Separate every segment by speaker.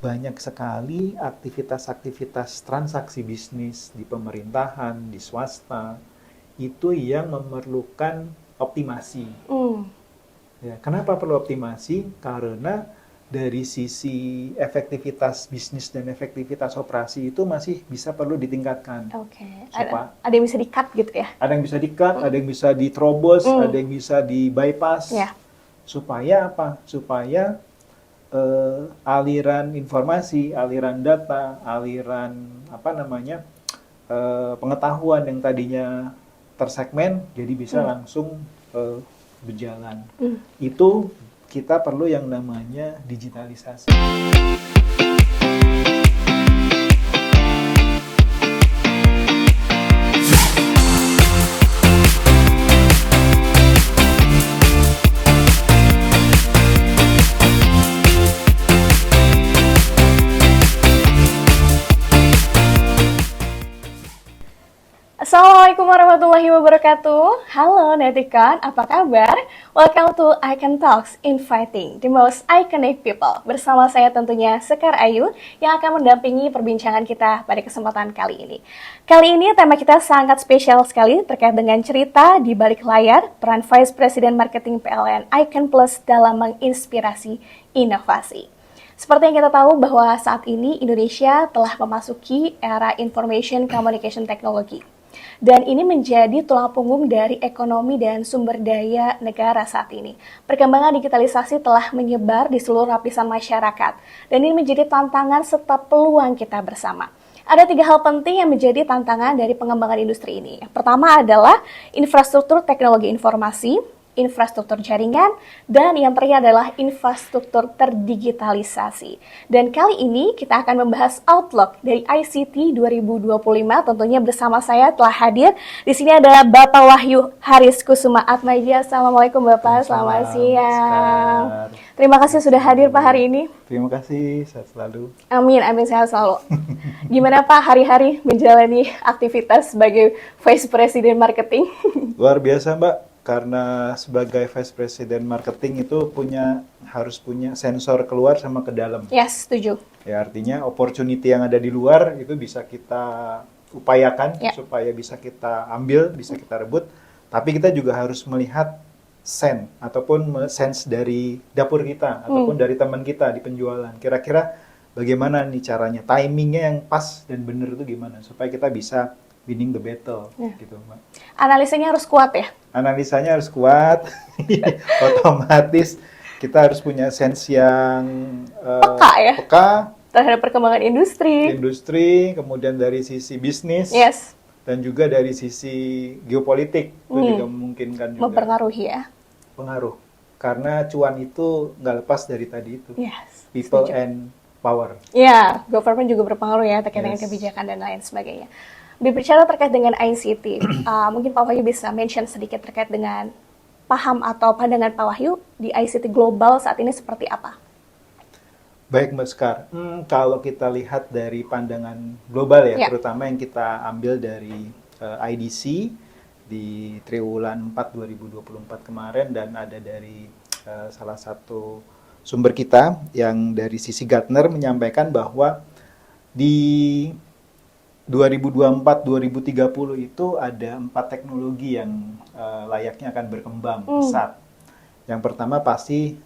Speaker 1: banyak sekali aktivitas-aktivitas transaksi bisnis di pemerintahan, di swasta, itu yang memerlukan optimasi. Ya, kenapa perlu optimasi? Karena dari sisi efektivitas bisnis dan efektivitas operasi itu masih bisa perlu ditingkatkan.
Speaker 2: Oke. Ada yang bisa di-cut gitu ya?
Speaker 1: Ada yang bisa di-cut, ada yang bisa diterobos, ada yang bisa di-bypass.
Speaker 2: Ya.
Speaker 1: Supaya apa? Supaya aliran informasi, aliran data, aliran pengetahuan yang tadinya tersegmen jadi bisa langsung berjalan. Itu kita perlu yang namanya digitalisasi.
Speaker 2: Assalamualaikum warahmatullahi wabarakatuh. Halo Netikan, apa kabar? Welcome to Icon Talks, inviting the most iconic people. Bersama saya tentunya Sekar Ayu yang akan mendampingi perbincangan kita pada kesempatan kali ini. Kali ini tema kita sangat spesial sekali terkait dengan cerita di balik layar peran Vice President Marketing PLN Icon Plus dalam menginspirasi inovasi. Seperti yang kita tahu bahwa saat ini Indonesia telah memasuki era Information Communication Technology. Dan ini menjadi tulang punggung dari ekonomi dan sumber daya negara saat ini. Perkembangan digitalisasi telah menyebar di seluruh lapisan masyarakat. Dan ini menjadi tantangan serta peluang kita bersama. Ada 3 hal penting yang menjadi tantangan dari pengembangan industri ini. Yang pertama adalah infrastruktur teknologi informasi, infrastruktur jaringan, dan yang terakhir adalah infrastruktur terdigitalisasi. Dan kali ini kita akan membahas outlook dari ICT 2025. Tentunya bersama saya telah hadir. Di sini ada Bapak Wahyu Haris Kusuma Atmaja. Assalamualaikum Bapak, selamat siang. Terima kasih sudah hadir Pak hari ini.
Speaker 1: Terima kasih, sehat selalu.
Speaker 2: Amin, sehat selalu. Gimana Pak hari-hari menjalani aktivitas sebagai Vice President Marketing?
Speaker 1: Luar biasa Mbak. Karena sebagai Vice President Marketing itu harus punya sensor keluar sama ke dalam.
Speaker 2: Yes, setuju.
Speaker 1: Ya, artinya opportunity yang ada di luar itu bisa kita upayakan supaya bisa kita ambil, bisa kita rebut. Tapi kita juga harus melihat sense dari dapur kita ataupun dari teman kita di penjualan. Kira-kira bagaimana nih caranya, timingnya yang pas dan benar itu gimana supaya kita bisa winning the battle, gitu Mbak.
Speaker 2: Analisanya harus kuat ya?
Speaker 1: Analisanya harus kuat, otomatis kita harus punya sense yang peka
Speaker 2: terhadap perkembangan industri,
Speaker 1: kemudian dari sisi bisnis, dan juga dari sisi geopolitik, itu juga memungkinkan juga.
Speaker 2: Mempengaruhi ya?
Speaker 1: Pengaruh, karena cuan itu nggak lepas dari tadi itu, people and power.
Speaker 2: Ya, government juga berpengaruh ya terkait dengan kebijakan dan lain sebagainya. Berbicara terkait dengan ICT, mungkin Pak Wahyu bisa mention sedikit terkait dengan paham atau pandangan Pak Wahyu di ICT global saat ini seperti apa?
Speaker 1: Baik Mbak Sekar, kalau kita lihat dari pandangan global terutama yang kita ambil dari IDC di triwulan 4 2024 kemarin dan ada dari salah satu sumber kita yang dari sisi Gartner menyampaikan bahwa di 2024-2030 itu ada 4 teknologi yang layaknya akan berkembang pesat. Yang pertama pasti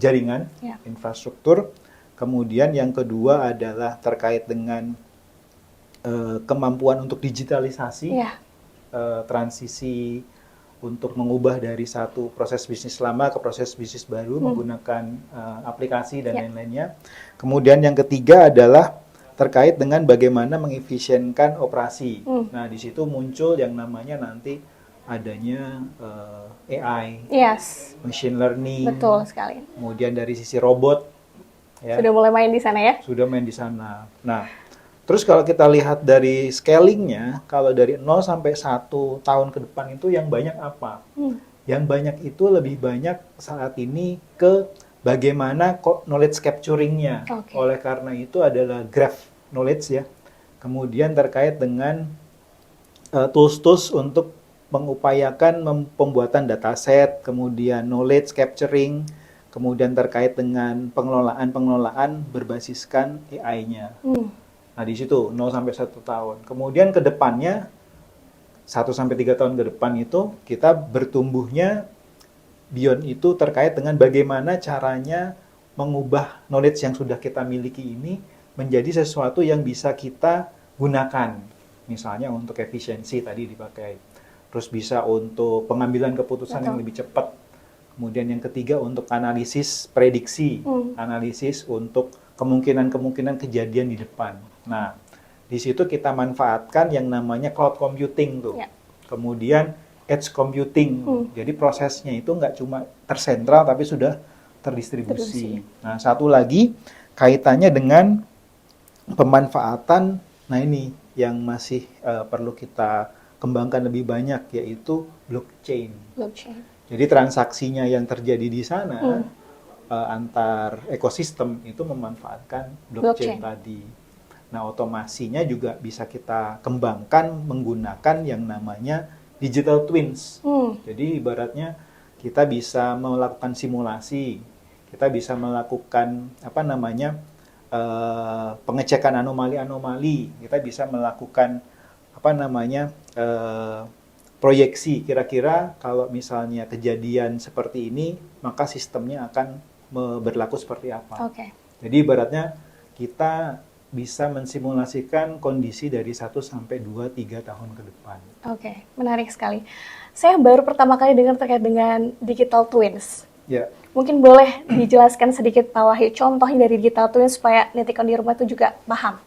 Speaker 1: jaringan, infrastruktur. Kemudian yang kedua adalah terkait dengan kemampuan untuk digitalisasi, transisi untuk mengubah dari satu proses bisnis lama ke proses bisnis baru menggunakan aplikasi dan lain-lainnya. Kemudian yang ketiga adalah terkait dengan bagaimana mengefisienkan operasi. Nah, di situ muncul yang namanya nanti adanya AI, machine learning.
Speaker 2: Betul sekali.
Speaker 1: Kemudian dari sisi robot,
Speaker 2: sudah mulai main di sana ya?
Speaker 1: Sudah main di sana. Nah, terus kalau kita lihat dari scalingnya, kalau dari 0 sampai 1 tahun ke depan itu yang banyak apa? Yang banyak itu lebih banyak saat ini ke bagaimana knowledge capturing-nya. Oleh karena itu adalah graph knowledge ya. Kemudian terkait dengan tools-tools untuk mengupayakan pembuatan dataset, kemudian knowledge capturing, kemudian terkait dengan pengelolaan berbasiskan AI-nya. Nah, di situ 0 sampai 1 tahun. Kemudian ke depannya 1 sampai 3 tahun ke depan itu kita bertumbuhnya beyond itu terkait dengan bagaimana caranya mengubah knowledge yang sudah kita miliki ini menjadi sesuatu yang bisa kita gunakan. Misalnya untuk efisiensi tadi dipakai. Terus bisa untuk pengambilan keputusan yang lebih cepat. Kemudian yang ketiga untuk analisis prediksi, analisis untuk kemungkinan-kemungkinan kejadian di depan. Nah, di situ kita manfaatkan yang namanya cloud computing tuh. Kemudian edge computing. Jadi prosesnya itu nggak cuma tersentral tapi sudah terdistribusi. Nah, satu lagi kaitannya dengan pemanfaatan. Nah, ini yang masih perlu kita kembangkan lebih banyak, yaitu blockchain. Jadi transaksinya yang terjadi di sana antar ekosistem itu memanfaatkan blockchain tadi. Nah, otomasinya juga bisa kita kembangkan menggunakan yang namanya digital twins. Jadi ibaratnya kita bisa melakukan simulasi, kita bisa melakukan pengecekan anomali-anomali, kita bisa melakukan proyeksi kira-kira kalau misalnya kejadian seperti ini, maka sistemnya akan berlaku seperti apa. Jadi ibaratnya kita bisa mensimulasikan kondisi dari 1 sampai 2, 3 tahun ke depan.
Speaker 2: Menarik sekali. Saya baru pertama kali dengar terkait dengan digital twins. Mungkin boleh dijelaskan sedikit Pak Wahyu contohnya dari digital twins supaya Netikon di rumah itu juga paham.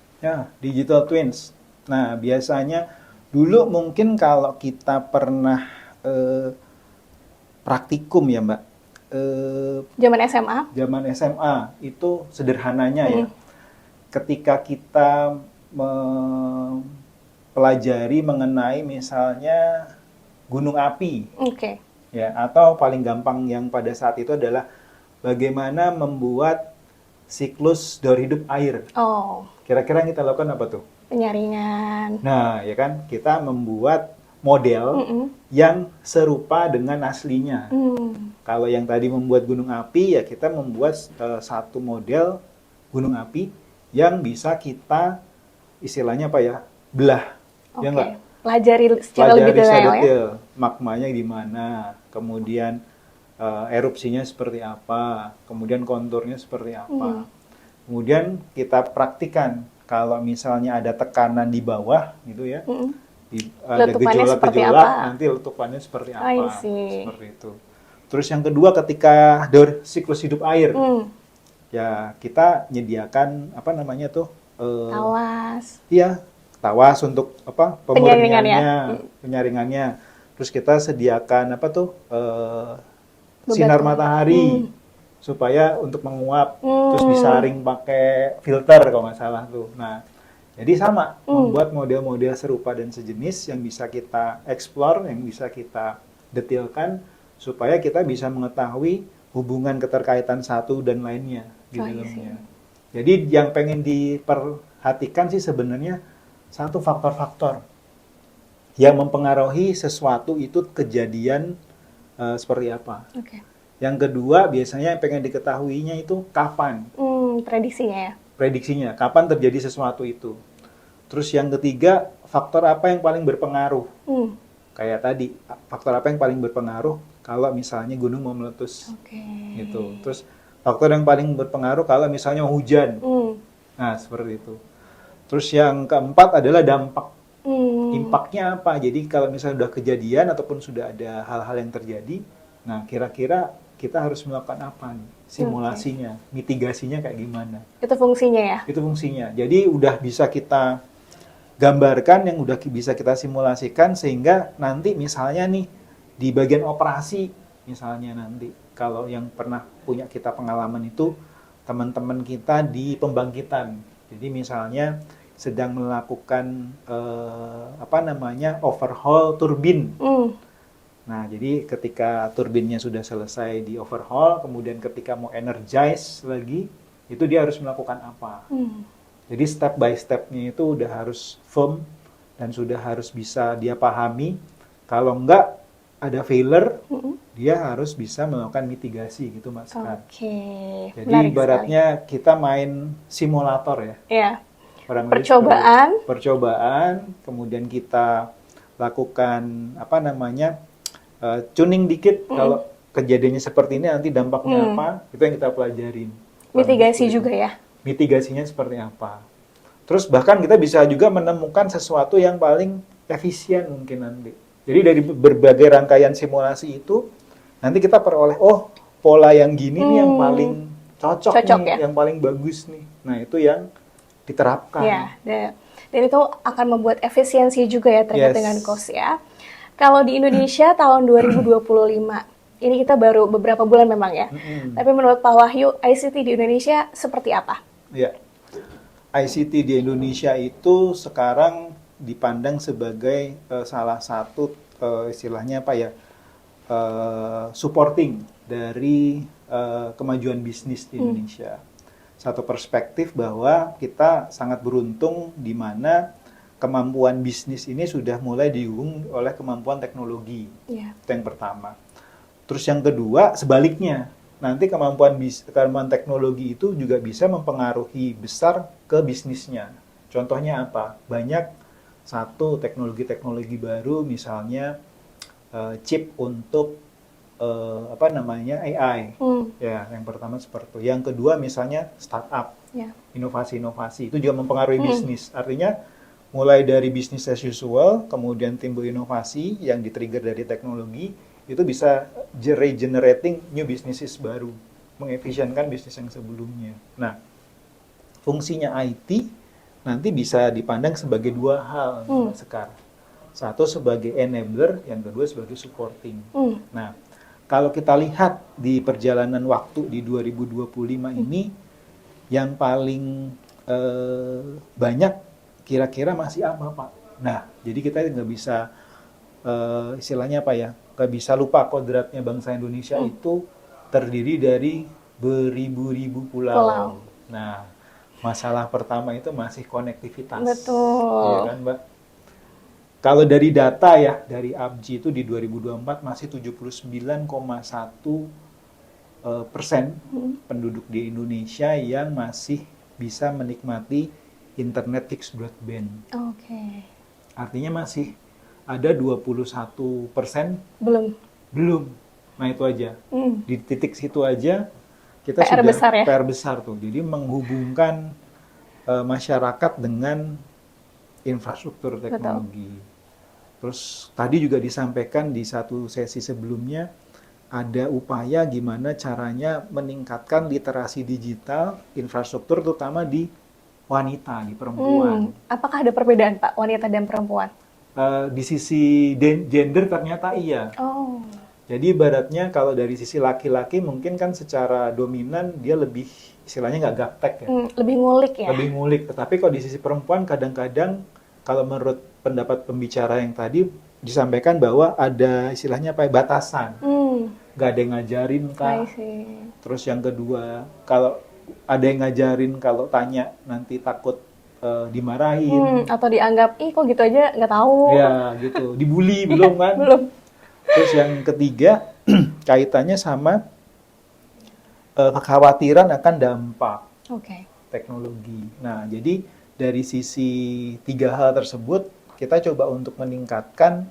Speaker 1: Digital twins. Nah, biasanya dulu mungkin kalau kita pernah praktikum ya Mbak. Zaman SMA itu sederhananya ya. Ketika kita mempelajari mengenai misalnya gunung api. Ya, atau paling gampang yang pada saat itu adalah bagaimana membuat siklus daur hidup air. Kira-kira yang kita lakukan apa tuh?
Speaker 2: Penyaringan.
Speaker 1: Nah, ya kan, kita membuat model yang serupa dengan aslinya. Kalau yang tadi membuat gunung api, ya kita membuat satu model gunung api yang bisa kita istilahnya belah. Ya enggak?
Speaker 2: Pelajari secara lebih detail ya.
Speaker 1: Magmanya di mana, kemudian erupsinya seperti apa, kemudian konturnya seperti apa. Kemudian kita praktikan kalau misalnya ada tekanan di bawah gitu ya. Ada gejolak-gejolak, nanti letupannya seperti apa. Seperti itu. Terus yang kedua ketika daur siklus hidup air. Ya, kita nyediakan
Speaker 2: tawas.
Speaker 1: Iya, tawas untuk penyaringannya. Terus kita sediakan sinar matahari supaya untuk menguap, terus disaring pakai filter kalau nggak salah tuh. Nah, jadi sama membuat model-model serupa dan sejenis yang bisa kita explore, yang bisa kita detailkan supaya kita bisa mengetahui hubungan keterkaitan satu dan lainnya di dalamnya. Jadi yang pengen diperhatikan sih sebenarnya satu faktor-faktor yang mempengaruhi sesuatu itu kejadian seperti apa. Yang kedua biasanya yang pengen diketahuinya itu kapan.
Speaker 2: Prediksinya ya.
Speaker 1: Prediksinya, kapan terjadi sesuatu itu. Terus yang ketiga, faktor apa yang paling berpengaruh. Kayak tadi, faktor apa yang paling berpengaruh kalau misalnya gunung mau meletus. Gitu. Terus faktor yang paling berpengaruh kalau misalnya hujan. Nah, seperti itu. Terus yang keempat adalah dampak. Impact-nya apa? Jadi kalau misalnya sudah kejadian ataupun sudah ada hal-hal yang terjadi, nah kira-kira kita harus melakukan apa nih? Simulasinya, mitigasinya kayak gimana?
Speaker 2: Itu fungsinya ya?
Speaker 1: Itu fungsinya. Jadi udah bisa kita gambarkan, yang udah bisa kita simulasikan sehingga nanti misalnya nih di bagian operasi, misalnya nanti kalau yang pernah punya kita pengalaman itu teman-teman kita di pembangkitan. Jadi misalnya sedang melakukan overhaul turbin. Nah, jadi ketika turbinnya sudah selesai di overhaul, kemudian ketika mau energize lagi, itu dia harus melakukan apa? Jadi step by step-nya itu udah harus firm dan sudah harus bisa dia pahami. Kalau enggak ada failure, dia harus bisa melakukan mitigasi gitu Mbak Sekar.
Speaker 2: Oke,
Speaker 1: Jadi
Speaker 2: menarik
Speaker 1: ibaratnya kita main simulator ya.
Speaker 2: Ya,
Speaker 1: Kurang lebih
Speaker 2: percobaan.
Speaker 1: Percobaan, kemudian kita lakukan apa namanya tuning dikit kalau kejadiannya seperti ini nanti dampaknya apa, itu yang kita pelajarin.
Speaker 2: Mitigasi juga ya.
Speaker 1: Mitigasinya seperti apa. Terus bahkan kita bisa juga menemukan sesuatu yang paling efisien mungkin nanti. Jadi dari berbagai rangkaian simulasi itu nanti kita peroleh pola yang gini nih yang paling cocok nih,
Speaker 2: ya?
Speaker 1: yang paling bagus nih. Nah, itu yang diterapkan.
Speaker 2: Ya, dan itu akan membuat efisiensi juga ya terkait dengan cost ya. Kalau di Indonesia tahun 2025, ini kita baru beberapa bulan memang ya. Tapi menurut Pak Wahyu, ICT di Indonesia seperti apa?
Speaker 1: Ya, ICT di Indonesia itu sekarang dipandang sebagai salah satu istilahnya apa ya, supporting dari kemajuan bisnis di Indonesia. Satu perspektif bahwa kita sangat beruntung di mana kemampuan bisnis ini sudah mulai didukung oleh kemampuan teknologi. Itu yang pertama. Terus yang kedua, sebaliknya, nanti kemampuan teknologi itu juga bisa mempengaruhi besar ke bisnisnya. Contohnya apa? Banyak satu teknologi-teknologi baru, misalnya chip untuk AI. Ya, yang pertama seperti itu. Yang kedua misalnya startup, inovasi-inovasi itu juga mempengaruhi bisnis. Artinya mulai dari bisnis as usual, kemudian timbul inovasi yang di-trigger dari teknologi, itu bisa regenerating new businesses baru, mengefisienkan bisnis yang sebelumnya. Nah, fungsinya IT nanti bisa dipandang sebagai dua hal sekarang. Satu sebagai enabler, yang kedua sebagai supporting. Nah, kalau kita lihat di perjalanan waktu di 2025 ini, yang paling banyak kira-kira masih apa, Pak? Nah, jadi kita nggak bisa, istilahnya apa ya, nggak bisa lupa kodratnya bangsa Indonesia itu terdiri dari beribu-ribu pulau. Nah, masalah pertama itu masih konektivitas.
Speaker 2: Betul.
Speaker 1: Iya kan, Mbak? Kalau dari data ya, dari ABGI itu di 2024 masih 79,1% penduduk di Indonesia yang masih bisa menikmati internet fixed broadband. Artinya masih ada 21% belum. Nah, itu aja. Di titik situ aja kita
Speaker 2: PR
Speaker 1: sudah
Speaker 2: besar ya?
Speaker 1: PR besar tuh. Jadi menghubungkan masyarakat dengan infrastruktur teknologi. Betul. Terus tadi juga disampaikan di satu sesi sebelumnya, ada upaya gimana caranya meningkatkan literasi digital infrastruktur terutama di wanita, di perempuan.
Speaker 2: Apakah ada perbedaan Pak, wanita dan perempuan?
Speaker 1: Di sisi gender ternyata iya. Jadi ibaratnya kalau dari sisi laki-laki mungkin kan secara dominan dia lebih istilahnya nggak gaptek ya.
Speaker 2: Lebih ngulik ya?
Speaker 1: Lebih ngulik. Tetapi kalau di sisi perempuan kadang-kadang kalau menurut pendapat pembicara yang tadi disampaikan bahwa ada istilahnya apa ya, batasan. Nggak ada yang ngajarin kah. Terus yang kedua, kalau ada yang ngajarin kalau tanya nanti takut dimarahin.
Speaker 2: Atau dianggap, kok gitu aja nggak tahu.
Speaker 1: Ya gitu, dibully belum kan?
Speaker 2: Belum.
Speaker 1: Terus yang ketiga, kaitannya sama kekhawatiran akan dampak teknologi. Nah, jadi dari sisi tiga hal tersebut, kita coba untuk meningkatkan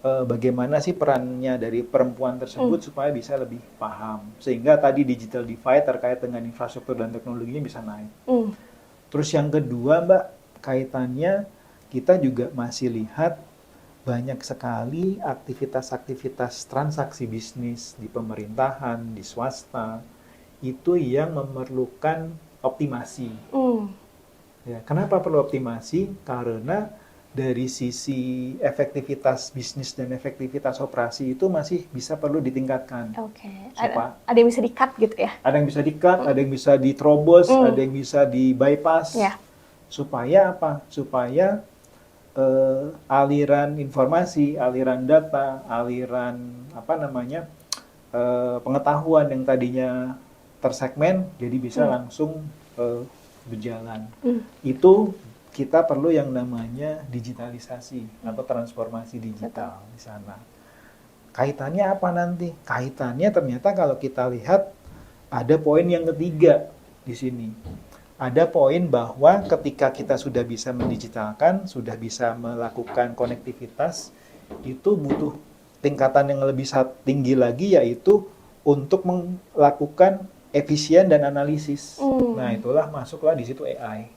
Speaker 1: bagaimana sih perannya dari perempuan tersebut supaya bisa lebih paham. Sehingga tadi digital divide terkait dengan infrastruktur dan teknologinya bisa naik. Terus yang kedua, Mbak, kaitannya kita juga masih lihat banyak sekali aktivitas-aktivitas transaksi bisnis di pemerintahan, di swasta, itu yang memerlukan optimasi. Ya, kenapa perlu optimasi? Karena dari sisi efektivitas bisnis dan efektivitas operasi itu masih bisa perlu ditingkatkan.
Speaker 2: Ada yang bisa di-cut gitu ya?
Speaker 1: Ada yang bisa di-cut, ada yang bisa diterobos, ada yang bisa di-bypass. Supaya apa? Supaya aliran informasi, aliran data, aliran pengetahuan yang tadinya tersegmen jadi bisa langsung berjalan. Itu kita perlu yang namanya digitalisasi atau transformasi digital di sana. Kaitannya apa nanti? Kaitannya ternyata kalau kita lihat ada poin yang ketiga di sini. Ada poin bahwa ketika kita sudah bisa mendigitalkan, sudah bisa melakukan konektivitas, itu butuh tingkatan yang lebih tinggi lagi, yaitu untuk melakukan efisien dan analisis. Nah, itulah masuklah di situ AI.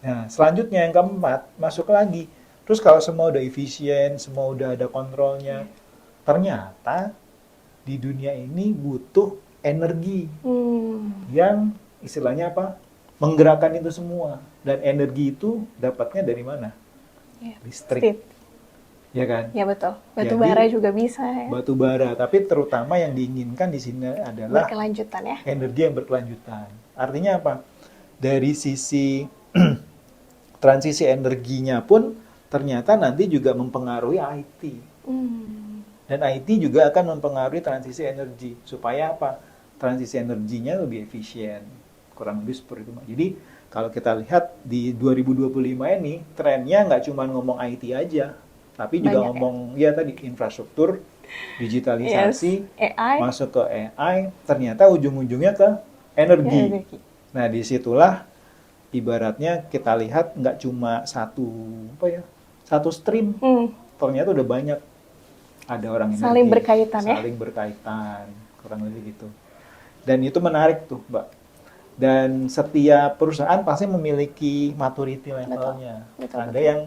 Speaker 1: Nah, selanjutnya yang keempat, masuk lagi. Terus kalau semua udah efisien, semua udah ada kontrolnya, ternyata di dunia ini butuh energi yang istilahnya apa? Menggerakkan itu semua. Dan energi itu dapatnya dari mana? Listrik. Ya kan?
Speaker 2: Ya betul. Batu bara juga bisa ya.
Speaker 1: Batu bara, tapi terutama yang diinginkan di sini adalah
Speaker 2: berkelanjutan ya.
Speaker 1: Energi yang berkelanjutan. Artinya apa? Dari sisi transisi energinya pun ternyata nanti juga mempengaruhi IT. Dan IT juga akan mempengaruhi transisi energi. Supaya apa? Transisi energinya lebih efisien. Kurang lebih seperti itu. Jadi kalau kita lihat di 2025 ini, trennya nggak cuma ngomong IT aja, tapi juga ngomong tadi infrastruktur, digitalisasi,
Speaker 2: AI.
Speaker 1: Masuk ke AI, ternyata ujung-ujungnya ke energi. Nah, disitulah ibaratnya kita lihat nggak cuma satu stream, ternyata udah banyak. Ada orang energi,
Speaker 2: saling berkaitan
Speaker 1: saling berkaitan, kurang lebih gitu. Dan itu menarik tuh, Mbak. Dan setiap perusahaan pasti memiliki maturity levelnya.
Speaker 2: Betul.
Speaker 1: Ada yang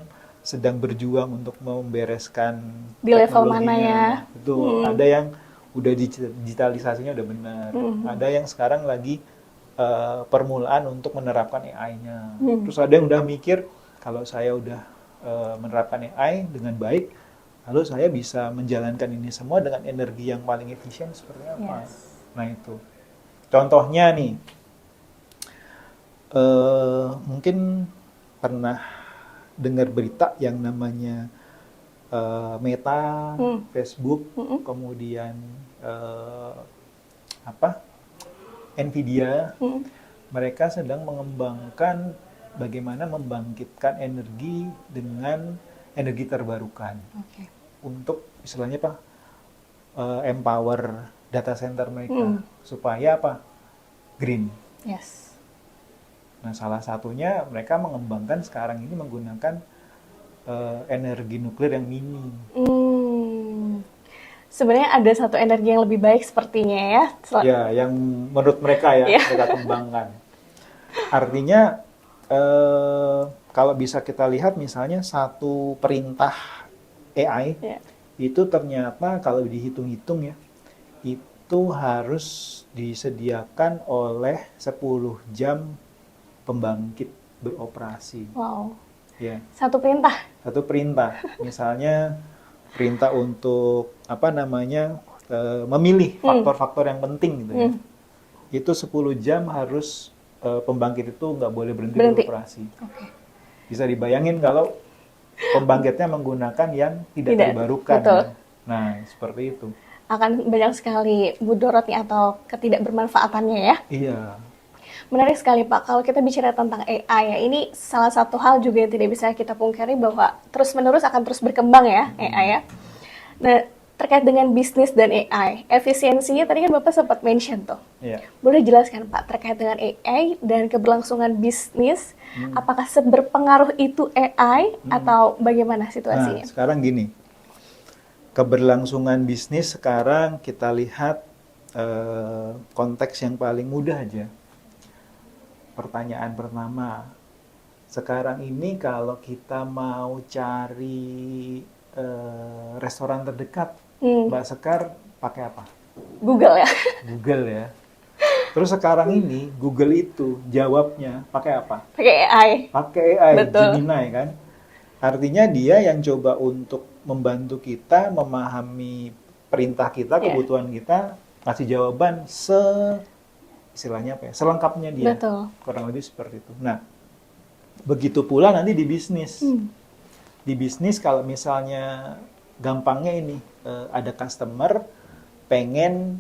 Speaker 1: sedang berjuang untuk membereskan
Speaker 2: di level mana ya.
Speaker 1: Betul. Ada yang udah digitalisasinya udah benar. Ada yang sekarang lagi permulaan untuk menerapkan AI-nya. Terus ada yang udah mikir, kalau saya udah menerapkan AI dengan baik, lalu saya bisa menjalankan ini semua dengan energi yang paling efisien seperti apa? Nah itu. Contohnya nih, mungkin pernah dengar berita yang namanya Meta, Facebook, kemudian Nvidia, mereka sedang mengembangkan bagaimana membangkitkan energi dengan energi terbarukan untuk istilahnya empower data center mereka supaya green. Nah, salah satunya mereka mengembangkan sekarang ini menggunakan energi nuklir yang minim.
Speaker 2: Sebenarnya ada satu energi yang lebih baik sepertinya ya.
Speaker 1: Ya, yang menurut mereka mereka kembangkan. Artinya kalau bisa kita lihat misalnya satu perintah AI itu ternyata kalau dihitung-hitung ya, itu harus disediakan oleh 10 jam pembangkit beroperasi.
Speaker 2: Wow.
Speaker 1: Ya.
Speaker 2: Satu perintah.
Speaker 1: Satu perintah. Misalnya perintah untuk memilih faktor-faktor yang penting gitu ya. Itu 10 jam harus pembangkit itu nggak boleh berhenti beroperasi. Bisa dibayangin kalau pembangkitnya menggunakan yang tidak terbarukan.
Speaker 2: Betul.
Speaker 1: Nah, seperti itu.
Speaker 2: Akan banyak sekali mudorotnya atau ketidakbermanfaatannya ya.
Speaker 1: Iya.
Speaker 2: Menarik sekali Pak, kalau kita bicara tentang AI ya, ini salah satu hal juga yang tidak bisa kita pungkiri bahwa terus-menerus akan terus berkembang ya AI ya. Nah, terkait dengan bisnis dan AI, efisiensinya tadi kan Bapak sempat mention tuh.
Speaker 1: Iya.
Speaker 2: Boleh jelaskan Pak, terkait dengan AI dan keberlangsungan bisnis, apakah seberpengaruh itu AI atau bagaimana situasinya?
Speaker 1: Nah, sekarang gini, keberlangsungan bisnis sekarang kita lihat konteks yang paling mudah aja. Pertanyaan pertama, sekarang ini kalau kita mau cari restoran terdekat, Mbak Sekar pakai apa?
Speaker 2: Google ya.
Speaker 1: Google ya. Terus sekarang ini Google itu jawabnya pakai apa?
Speaker 2: Pakai AI.
Speaker 1: Pakai AI,
Speaker 2: Betul.
Speaker 1: Gemini kan. Artinya dia yang coba untuk membantu kita memahami perintah kita, kebutuhan kita, kasih jawaban istilahnya selengkapnya dia.
Speaker 2: Betul.
Speaker 1: Kurang lebih seperti itu. Nah, begitu pula nanti di bisnis. Di bisnis kalau misalnya gampangnya ini, ada customer pengen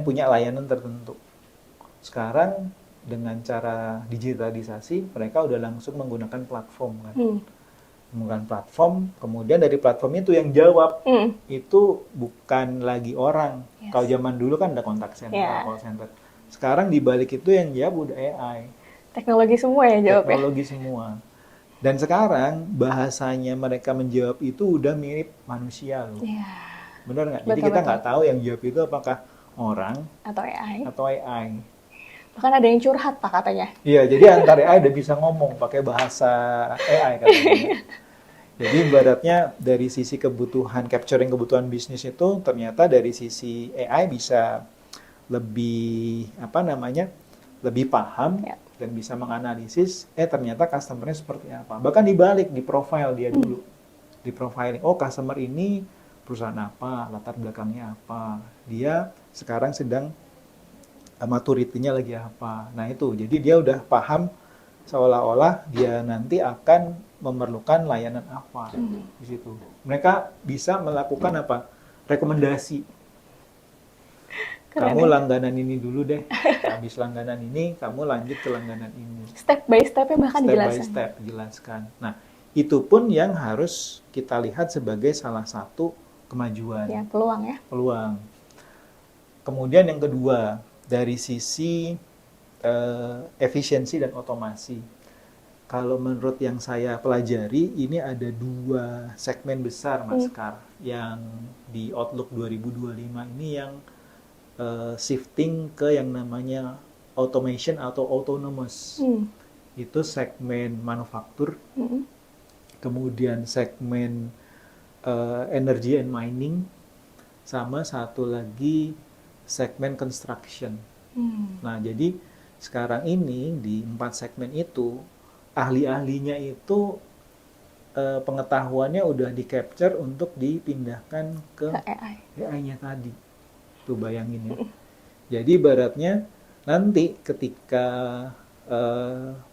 Speaker 1: punya layanan tertentu. Sekarang dengan cara digitalisasi, mereka udah langsung menggunakan platform kan. menggunakan platform, kemudian dari platform itu yang jawab itu bukan lagi orang.
Speaker 2: Yes.
Speaker 1: Kalau zaman dulu kan ada kontak center,
Speaker 2: Yeah.
Speaker 1: call center. Sekarang di balik itu yang jawab udah AI.
Speaker 2: Teknologi semua ya jawab ya?
Speaker 1: Teknologi semua. Dan sekarang bahasanya mereka menjawab itu udah mirip manusia loh.
Speaker 2: Yeah.
Speaker 1: Benar nggak? Jadi kita nggak tahu yang jawab itu apakah orang atau AI.
Speaker 2: Bahkan ada yang curhat Pak katanya.
Speaker 1: Iya, jadi antar AI udah bisa ngomong pakai bahasa AI katanya. Jadi ibaratnya dari sisi kebutuhan, capturing kebutuhan bisnis itu ternyata dari sisi AI bisa lebih, lebih paham dan bisa menganalisis, ternyata customer-nya seperti apa. Bahkan dibalik, di profile dia dulu. Di profiling, oh customer ini perusahaan apa, latar belakangnya apa. Dia sekarang sedang maturity-nya lagi apa. Nah itu, jadi dia udah paham seolah-olah dia nanti akan memerlukan layanan apa di situ. Mereka bisa melakukan apa? Rekomendasi.
Speaker 2: Keren,
Speaker 1: kamu langganan ini dulu deh. Habis langganan ini, kamu lanjut ke langganan ini.
Speaker 2: Step by step-nya bahkan
Speaker 1: Step
Speaker 2: dijelaskan.
Speaker 1: by step dijelaskan. Nah, itu pun yang harus kita lihat sebagai salah satu kemajuan.
Speaker 2: Ya, peluang ya.
Speaker 1: Peluang. Kemudian yang kedua, dari sisi efisiensi dan otomasi. Kalau menurut yang saya pelajari, ini ada 2 segmen besar, Mas Kar, yang di Outlook 2025 ini yang shifting ke yang namanya automation atau autonomous. Itu segmen manufaktur, kemudian segmen energy and mining, sama satu lagi segmen construction. Nah, jadi sekarang ini di 4 segmen itu, ahli-ahlinya itu pengetahuannya udah di-capture untuk dipindahkan ke AI-nya tadi. Tuh bayangin ya. Jadi ibaratnya nanti ketika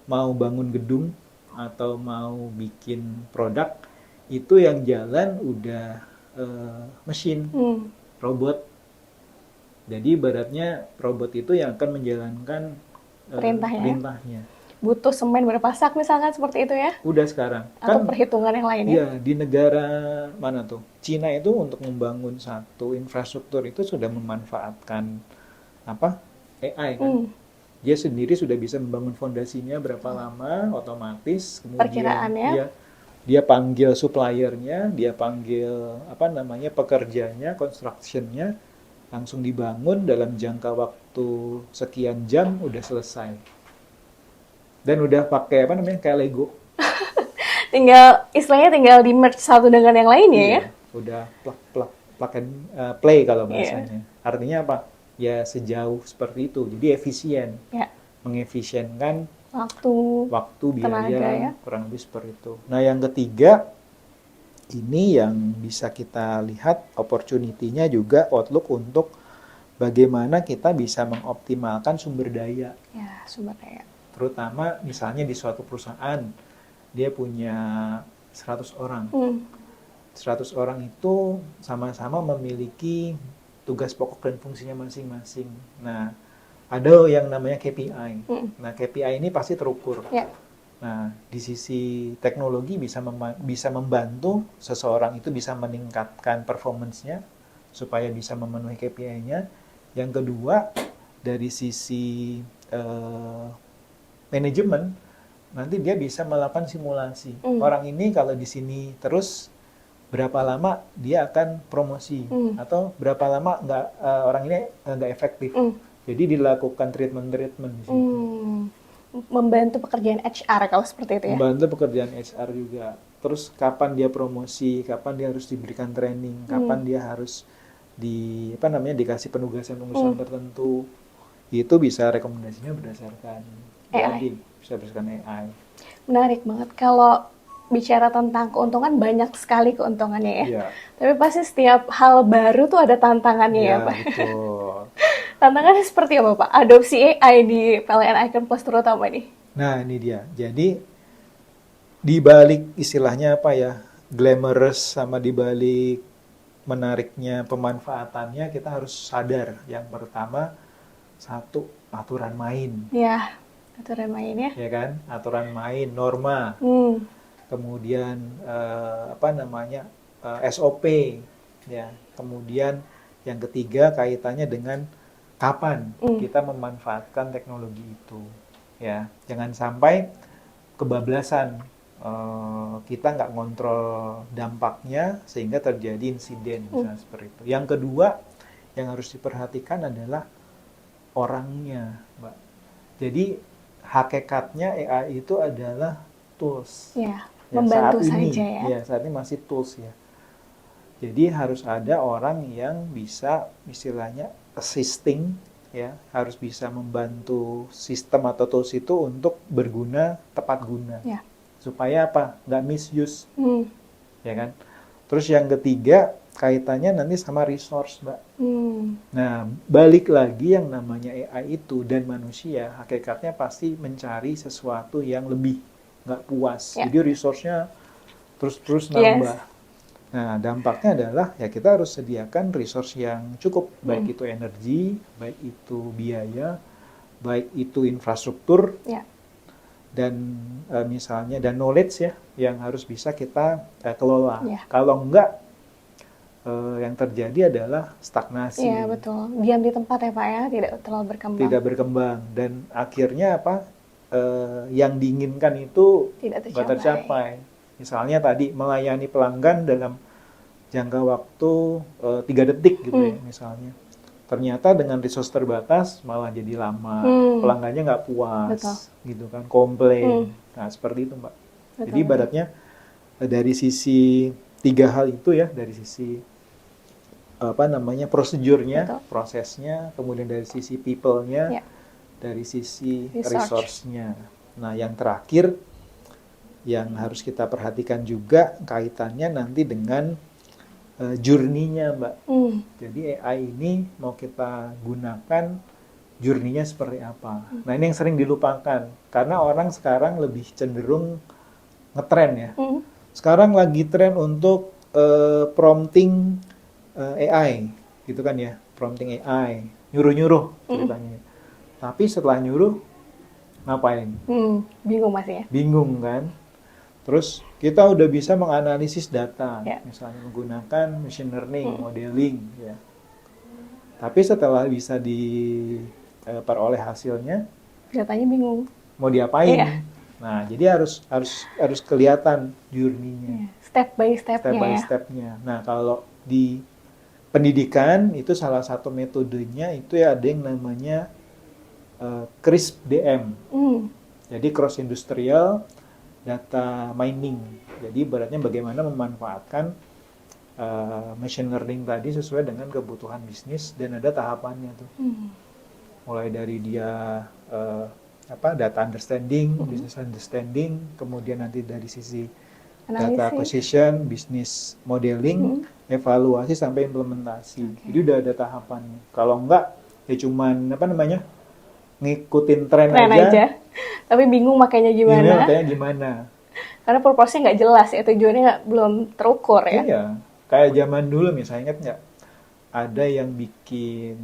Speaker 1: mau bangun gedung atau mau bikin produk, itu yang jalan udah mesin, robot. Jadi ibaratnya robot itu yang akan menjalankan perintahnya.
Speaker 2: Butuh semen berapa sak misalkan seperti itu ya?
Speaker 1: Udah sekarang.
Speaker 2: Atau perhitungan yang lainnya?
Speaker 1: Iya, di negara mana tuh? Cina itu untuk membangun satu infrastruktur itu sudah memanfaatkan AI kan. Dia sendiri sudah bisa membangun fondasinya berapa lama, otomatis. Kemudian
Speaker 2: perkiraannya.
Speaker 1: Dia panggil suppliernya, dia panggil pekerjanya, constructionnya, langsung dibangun dalam jangka waktu sekian jam udah selesai. Dan udah pakai kayak Lego.
Speaker 2: Istilahnya tinggal di merge satu dengan yang lainnya ya?
Speaker 1: Udah plug and play kalau bahasanya. Artinya apa? Ya sejauh seperti itu. Jadi efisien. Mengefisienkan waktu, biaya, tenaga, ya? Kurang lebih seperti itu. Nah, yang ketiga, ini yang bisa kita lihat opportunity-nya juga Outlook untuk bagaimana kita bisa mengoptimalkan sumber daya.
Speaker 2: Ya, sumber daya.
Speaker 1: Terutama misalnya di suatu perusahaan, dia punya 100 orang. 100 orang itu sama-sama memiliki tugas pokok dan fungsinya masing-masing. Nah, ada yang namanya KPI. Nah, KPI ini pasti terukur. Nah, di sisi teknologi bisa membantu seseorang itu bisa meningkatkan performance-nya supaya bisa memenuhi KPI-nya. Yang kedua, dari sisi manajemen, nanti dia bisa melakukan simulasi. Orang ini kalau di sini terus berapa lama dia akan promosi atau berapa lama orang ini nggak efektif. Jadi dilakukan treatment di situ.
Speaker 2: Membantu pekerjaan HR kalau seperti itu ya?
Speaker 1: Membantu pekerjaan HR juga. Terus kapan dia promosi, kapan dia harus diberikan training, kapan dia harus dikasih penugasan tertentu. Itu bisa rekomendasinya berdasarkan
Speaker 2: AI.
Speaker 1: Bisa berdasarkan AI.
Speaker 2: Menarik banget. Kalau bicara tentang keuntungan, banyak sekali keuntungannya ya.
Speaker 1: Iya.
Speaker 2: Tapi pasti setiap hal baru tuh ada tantangannya ya Pak?
Speaker 1: Betul.
Speaker 2: Tantangannya seperti apa Pak? Adopsi AI di PLN Icon Plus terutama nih.
Speaker 1: Nah ini dia. Jadi di balik istilahnya glamorous sama di balik menariknya pemanfaatannya, kita harus sadar. Yang pertama, satu, aturan main.
Speaker 2: Ya, aturan main ya.
Speaker 1: Ya kan? Aturan main, norma. kemudian SOP, ya. Kemudian yang ketiga kaitannya dengan kapan kita memanfaatkan teknologi itu, ya. Jangan sampai kebablasan, kita nggak ngontrol dampaknya sehingga terjadi insiden, misalnya seperti itu. Yang kedua yang harus diperhatikan adalah orangnya, Mbak. Jadi hakikatnya AI itu adalah tools.
Speaker 2: Ya, membantu
Speaker 1: saat ini,
Speaker 2: saja ya.
Speaker 1: saat ini masih tools ya. Jadi harus ada orang yang bisa istilahnya assisting, ya, harus bisa membantu sistem atau tools itu untuk berguna, tepat guna.
Speaker 2: Ya.
Speaker 1: Supaya apa? Nggak misuse, ya kan? Terus yang ketiga kaitannya nanti sama resource, Mbak. Nah, balik lagi yang namanya AI itu dan manusia, hakikatnya pasti mencari sesuatu yang lebih, nggak puas.
Speaker 2: Ya.
Speaker 1: Jadi resource-nya terus-terus nambah. Yes. Nah, dampaknya adalah ya kita harus sediakan resource yang cukup, baik itu energi, baik itu biaya, baik itu infrastruktur, dan misalnya dan knowledge ya, yang harus bisa kita kelola. Kalau enggak, yang terjadi adalah stagnasi.
Speaker 2: Iya, betul. Diam di tempat ya Pak ya, tidak terlalu berkembang.
Speaker 1: Tidak berkembang, dan akhirnya apa? Yang diinginkan itu tidak tercapai. Misalnya tadi melayani pelanggan dalam jangka waktu 3 detik gitu ya, misalnya. Ternyata dengan resource terbatas malah jadi lama, pelanggannya nggak puas, gitu kan, komplain. Nah, seperti itu, Mbak. Jadi ibaratnya dari sisi 3 hal itu ya, dari sisi prosedurnya, prosesnya, kemudian dari sisi people-nya, dari sisi resource-nya. Nah, yang terakhir yang harus kita perhatikan juga kaitannya nanti dengan journey-nya, Mbak. Jadi AI ini mau kita gunakan journey-nya seperti apa. Nah, ini yang sering dilupakan karena orang sekarang lebih cenderung ngetren ya. Sekarang lagi tren untuk prompting AI, gitu kan ya, prompting AI, nyuruh-nyuruh ceritanya. Tapi setelah nyuruh, ngapain?
Speaker 2: Bingung masih ya?
Speaker 1: Bingung kan? Terus kita udah bisa menganalisis data, misalnya menggunakan machine learning, modeling, ya. Tapi setelah bisa diperoleh hasilnya,
Speaker 2: datanya bingung.
Speaker 1: Mau diapain? Nah, jadi harus kelihatan journey-nya.
Speaker 2: Step by step-nya.
Speaker 1: Step by step-nya. Nah, kalau di pendidikan itu salah satu metodenya itu ya ada yang namanya CRISP-DM. Jadi cross industrial data mining. Jadi ibaratnya bagaimana memanfaatkan machine learning tadi sesuai dengan kebutuhan bisnis, dan ada tahapannya tuh. Mulai dari dia data understanding, business understanding, kemudian nanti dari sisi data acquisition, business modeling, evaluasi sampai implementasi. Jadi udah ada tahapannya. Kalau enggak ya cuman ngikutin tren aja.
Speaker 2: Tapi bingung makanya
Speaker 1: gimana.
Speaker 2: Karena purpose-nya nggak jelas ya, tujuannya belum terukur ya.
Speaker 1: Iya, kayak zaman dulu misalnya, ingat nggak? Ada yang bikin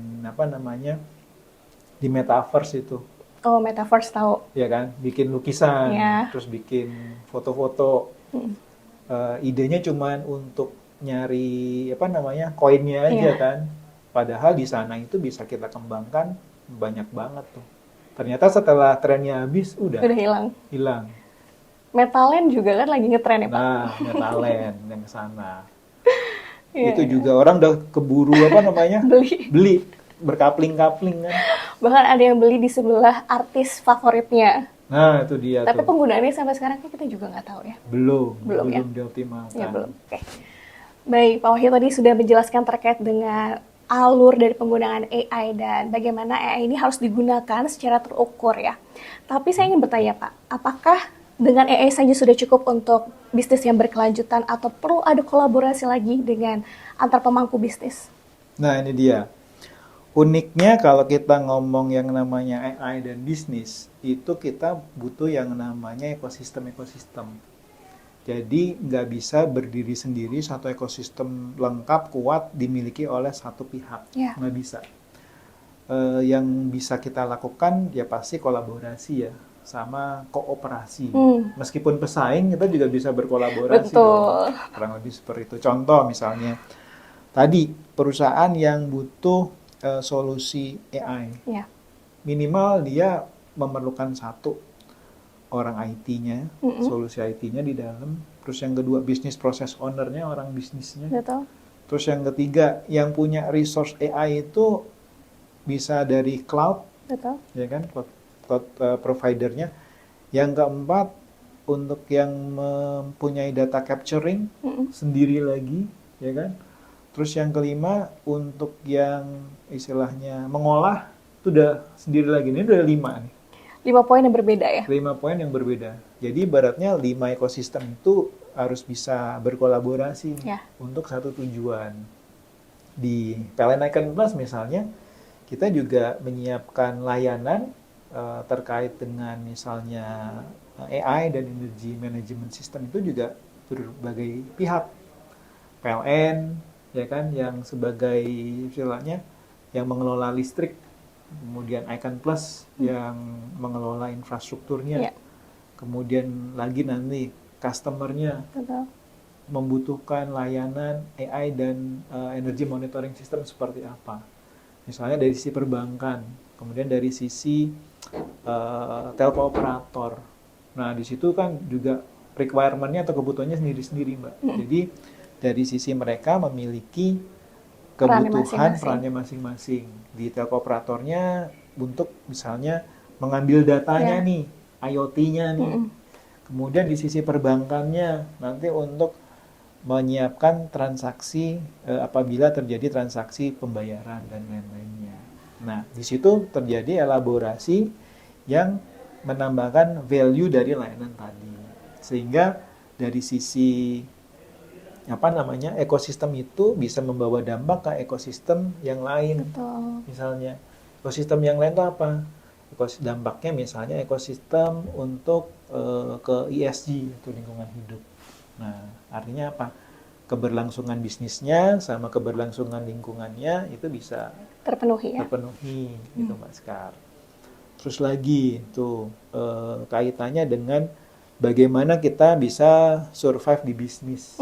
Speaker 1: di metaverse itu.
Speaker 2: Oh, metaverse tahu.
Speaker 1: Ya kan, bikin lukisan, terus bikin foto-foto. Idenya cuman untuk nyari koinnya aja kan. Padahal di sana itu bisa kita kembangkan banyak banget tuh. Ternyata setelah trennya habis udah hilang.
Speaker 2: Metalen juga kan lagi ngetren ya Pak?
Speaker 1: Nah, metalen yang kesana. Itu juga orang udah keburu beli berkapling-kapling kan.
Speaker 2: Bahkan ada yang beli di sebelah artis favoritnya.
Speaker 1: Nah, itu dia.
Speaker 2: Tapi penggunaannya sampai sekarang kita juga nggak tahu ya.
Speaker 1: Belum
Speaker 2: ya?
Speaker 1: dioptimalkan.
Speaker 2: Ya, belum. Oke. Baik, Pak Wahyu tadi sudah menjelaskan terkait dengan alur dari penggunaan AI dan bagaimana AI ini harus digunakan secara terukur ya. Tapi saya ingin bertanya Pak, apakah dengan AI saja sudah cukup untuk bisnis yang berkelanjutan atau perlu ada kolaborasi lagi dengan antar pemangku bisnis?
Speaker 1: Nah, ini dia. Uniknya kalau kita ngomong yang namanya AI dan bisnis, itu kita butuh yang namanya ekosistem. Jadi nggak bisa berdiri sendiri, satu ekosistem lengkap, kuat, dimiliki oleh satu pihak. Nggak bisa. Yang bisa kita lakukan ya pasti kolaborasi ya. sama kooperasi. Meskipun pesaing, kita juga bisa berkolaborasi
Speaker 2: Betul.
Speaker 1: dong. Kurang lebih seperti itu. Contoh misalnya, tadi perusahaan yang butuh solusi AI.
Speaker 2: Ya.
Speaker 1: Minimal dia memerlukan satu orang IT-nya, solusi IT-nya di dalam. Terus yang kedua, bisnis proses owner-nya, orang bisnisnya.
Speaker 2: Betul.
Speaker 1: Terus yang ketiga, yang punya resource AI itu bisa dari cloud,
Speaker 2: Betul.
Speaker 1: ya kan, cloud providernya. Yang keempat, untuk yang mempunyai data capturing sendiri lagi, ya kan. Terus yang kelima, untuk yang istilahnya mengolah, itu udah sendiri lagi. Ini udah 5 nih.
Speaker 2: 5 poin yang berbeda ya?
Speaker 1: 5 poin yang berbeda. Jadi ibaratnya 5 ekosistem itu harus bisa berkolaborasi untuk satu tujuan. Di PLN Icon Plus misalnya, kita juga menyiapkan layanan terkait dengan misalnya AI dan Energy Management System itu juga berbagai pihak. PLN, ya kan, yang sebagai istilahnya yang mengelola listrik, kemudian Icon Plus yang mengelola infrastrukturnya, kemudian lagi nanti customer-nya membutuhkan layanan AI dan energy monitoring system seperti apa. Misalnya dari sisi perbankan, kemudian dari sisi telco operator. Nah, di situ kan juga requirement-nya atau kebutuhannya sendiri-sendiri, Mbak. Jadi dari sisi mereka memiliki kebutuhan perannya masing-masing. Di telco operatornya untuk misalnya mengambil datanya nih, IoT-nya nih. Kemudian di sisi perbankannya nanti untuk menyiapkan transaksi apabila terjadi transaksi pembayaran dan lain-lainnya. Nah, di situ terjadi elaborasi yang menambahkan value dari layanan tadi. Sehingga dari sisi ekosistem itu bisa membawa dampak ke ekosistem yang lain.
Speaker 2: Betul.
Speaker 1: Misalnya, ekosistem yang lain itu apa? Dampaknya misalnya ekosistem untuk ke ESG, itu lingkungan hidup. Nah, artinya apa? Keberlangsungan bisnisnya sama keberlangsungan lingkungannya itu bisa
Speaker 2: terpenuhi
Speaker 1: gitu Mbak Sekar. Terus lagi itu kaitannya dengan bagaimana kita bisa survive di bisnis.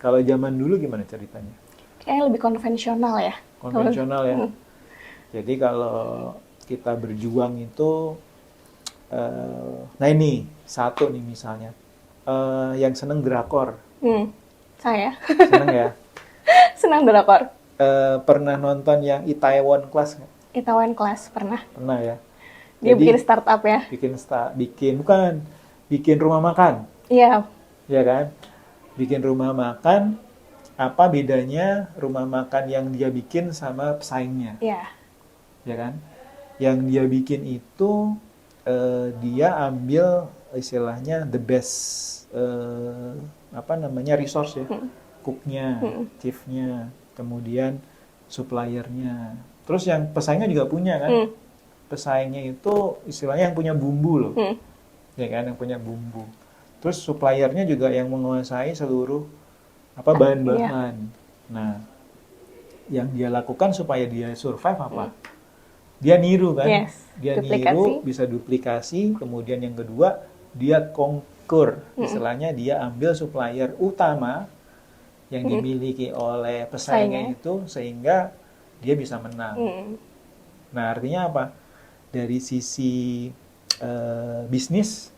Speaker 1: Kalau zaman dulu gimana ceritanya?
Speaker 2: Kayaknya lebih konvensional ya.
Speaker 1: Konvensional ya. Jadi kalau kita berjuang itu, nah ini satu nih misalnya, yang seneng drakor.
Speaker 2: Saya.
Speaker 1: Seneng ya?
Speaker 2: Senang drakor.
Speaker 1: Pernah nonton yang Itaewon Class nggak?
Speaker 2: Itaewon Class pernah.
Speaker 1: Pernah ya.
Speaker 2: Dia
Speaker 1: Jadi,
Speaker 2: bikin startup ya?
Speaker 1: Bikin rumah makan.
Speaker 2: Iya.
Speaker 1: Ya kan? Bikin rumah makan, apa bedanya rumah makan yang dia bikin sama pesaingnya?
Speaker 2: Iya.
Speaker 1: Ya kan? Yang dia bikin itu dia ambil istilahnya the best resource ya, cooknya, chiefnya, kemudian suppliernya. Terus yang pesaingnya juga punya kan? Pesaingnya itu istilahnya yang punya bumbu loh, ya kan, yang punya bumbu. Terus suppliernya juga yang menguasai seluruh bahan-bahan. Nah, yang dia lakukan supaya dia survive apa? Dia niru kan?
Speaker 2: Yes.
Speaker 1: Dia niru, bisa duplikasi. Kemudian yang kedua, dia conquer. Istilahnya dia ambil supplier utama yang dimiliki oleh pesaingnya itu sehingga dia bisa menang. Nah, artinya apa? Dari sisi bisnis,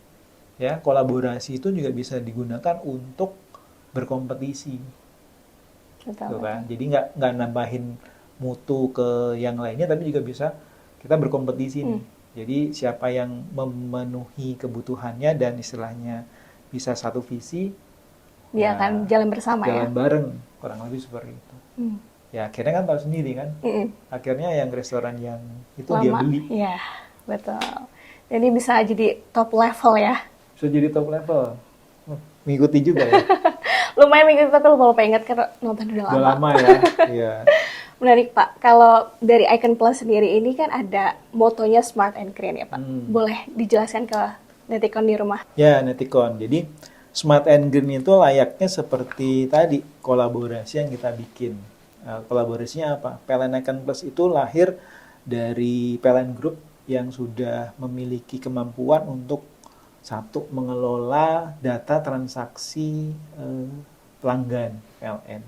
Speaker 1: ya, kolaborasi itu juga bisa digunakan untuk berkompetisi. Betul kan? Jadi nggak nambahin mutu ke yang lainnya, tapi juga bisa kita berkompetisi nih. Jadi siapa yang memenuhi kebutuhannya dan istilahnya bisa satu visi,
Speaker 2: dia akan jalan bersama
Speaker 1: jalan bareng, kurang lebih seperti itu. Ya akhirnya kan tahu sendiri kan, akhirnya yang restoran yang itu dia beli.
Speaker 2: Iya, betul. Jadi bisa jadi top level ya.
Speaker 1: Bisa jadi top level. Mengikuti juga ya.
Speaker 2: Lumayan mengikuti, tapi lupa ingat karena nonton udah lama.
Speaker 1: Udah lama ya. Iya.
Speaker 2: Menarik Pak. Kalau dari Icon Plus sendiri ini kan ada motonya Smart and Green ya Pak. Boleh dijelaskan ke Netikon di rumah?
Speaker 1: Ya, Netikon. Jadi Smart and Green itu layaknya seperti tadi kolaborasi yang kita bikin. Kolaborasinya apa? PLN Icon Plus itu lahir dari PLN Group yang sudah memiliki kemampuan untuk satu mengelola data transaksi pelanggan PLN.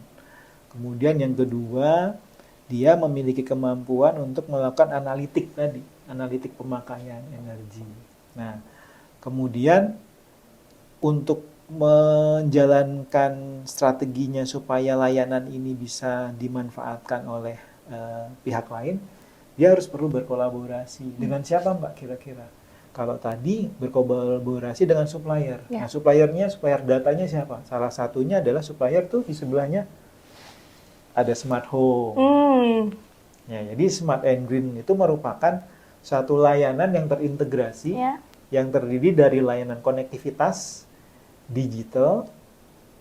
Speaker 1: Kemudian yang kedua, dia memiliki kemampuan untuk melakukan analitik tadi, analitik pemakaian energi. Nah, kemudian untuk menjalankan strateginya supaya layanan ini bisa dimanfaatkan oleh pihak lain, dia harus perlu berkolaborasi. Dengan siapa Mbak kira-kira? Kalau tadi berkolaborasi dengan supplier. Nah, supplier datanya siapa? Salah satunya adalah supplier tuh di sebelahnya ada Smart Home. Ya, jadi Smart and Green itu merupakan satu layanan yang terintegrasi, yang terdiri dari layanan konektivitas digital,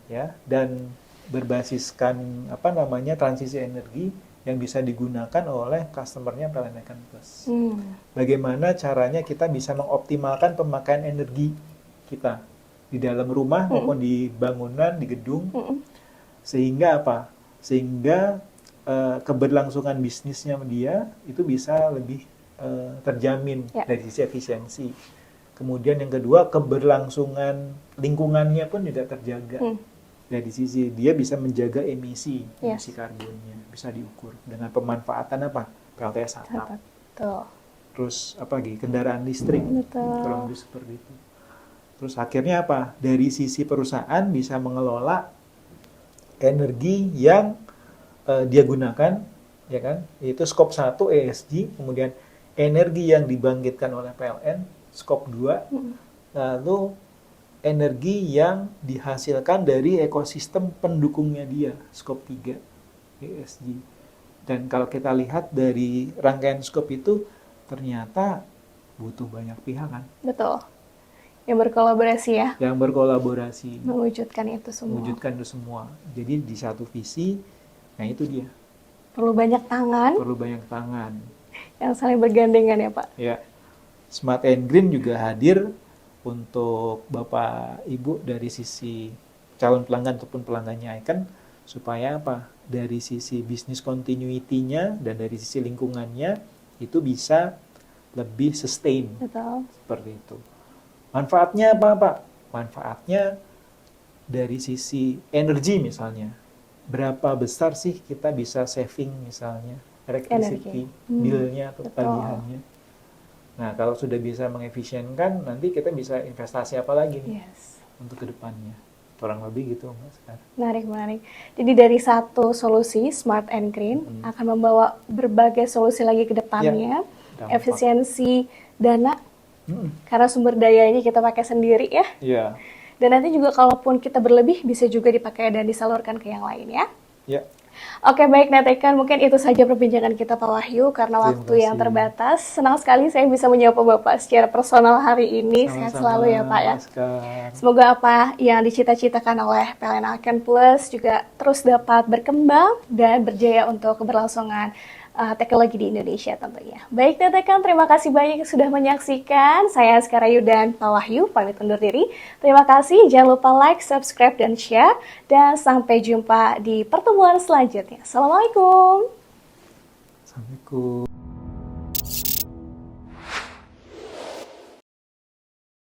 Speaker 1: ya, dan berbasiskan transisi energi yang bisa digunakan oleh customernya PLN Icon Plus. Bagaimana caranya kita bisa mengoptimalkan pemakaian energi kita di dalam rumah maupun di bangunan, di gedung, sehingga apa? Sehingga keberlangsungan bisnisnya dia itu bisa lebih terjamin dari sisi efisiensi. Kemudian yang kedua, keberlangsungan lingkungannya pun juga terjaga. Dari sisi dia bisa menjaga emisi karbonnya, bisa diukur dengan pemanfaatan PLTS atap. Terus kendaraan listrik, kurang lebih seperti itu. Terus akhirnya dari sisi perusahaan bisa mengelola energi yang dia gunakan, ya kan? Itu skop 1 ESG, kemudian energi yang dibangkitkan oleh PLN skop 2, lalu energi yang dihasilkan dari ekosistem pendukungnya dia, skop 3, ESG. Dan kalau kita lihat dari rangkaian skop itu, ternyata butuh banyak pihak kan?
Speaker 2: Betul. Yang berkolaborasi ya?
Speaker 1: Yang berkolaborasi.
Speaker 2: Mewujudkan itu
Speaker 1: semua. Jadi di satu visi, nah itu dia.
Speaker 2: Perlu banyak tangan. Yang saling bergandengan ya Pak?
Speaker 1: Ya. Smart and Green juga hadir untuk Bapak Ibu dari sisi calon pelanggan ataupun pelanggannya Icon, supaya dari sisi bisnis continuity-nya dan dari sisi lingkungannya itu bisa lebih sustain.
Speaker 2: Betul.
Speaker 1: Seperti itu. Manfaatnya apa Pak? Manfaatnya dari sisi energi misalnya. Berapa besar sih kita bisa saving misalnya electricity bill-nya atau tagihannya. Nah, kalau sudah bisa mengefisienkan, nanti kita bisa investasi apa lagi nih untuk kedepannya. Kurang lebih gitu, Mbak Sekar.
Speaker 2: Menarik. Jadi dari satu solusi, Smart and Green, akan membawa berbagai solusi lagi ke depannya. Efisiensi dana, karena sumber dayanya kita pakai sendiri ya.
Speaker 1: Iya.
Speaker 2: Dan nanti juga kalaupun kita berlebih, bisa juga dipakai dan disalurkan ke yang lain ya.
Speaker 1: Iya.
Speaker 2: Oke, baik Netekan, mungkin itu saja perbincangan kita Pak Wahyu karena waktu yang terbatas. Senang sekali saya bisa menyapa Bapak secara personal hari ini. Sehat selalu ya Pak ya. Semoga apa yang dicita-citakan oleh PLN Icon Plus juga terus dapat berkembang dan berjaya untuk keberlangsungan teknologi di Indonesia tentunya. Baik Netekan, terima kasih banyak yang sudah menyaksikan. Saya Askarayu dan Pak Wahyu pamit undur diri. Terima kasih, jangan lupa like, subscribe, dan share. Dan sampai jumpa di pertemuan selanjutnya. Assalamualaikum.
Speaker 1: Assalamualaikum.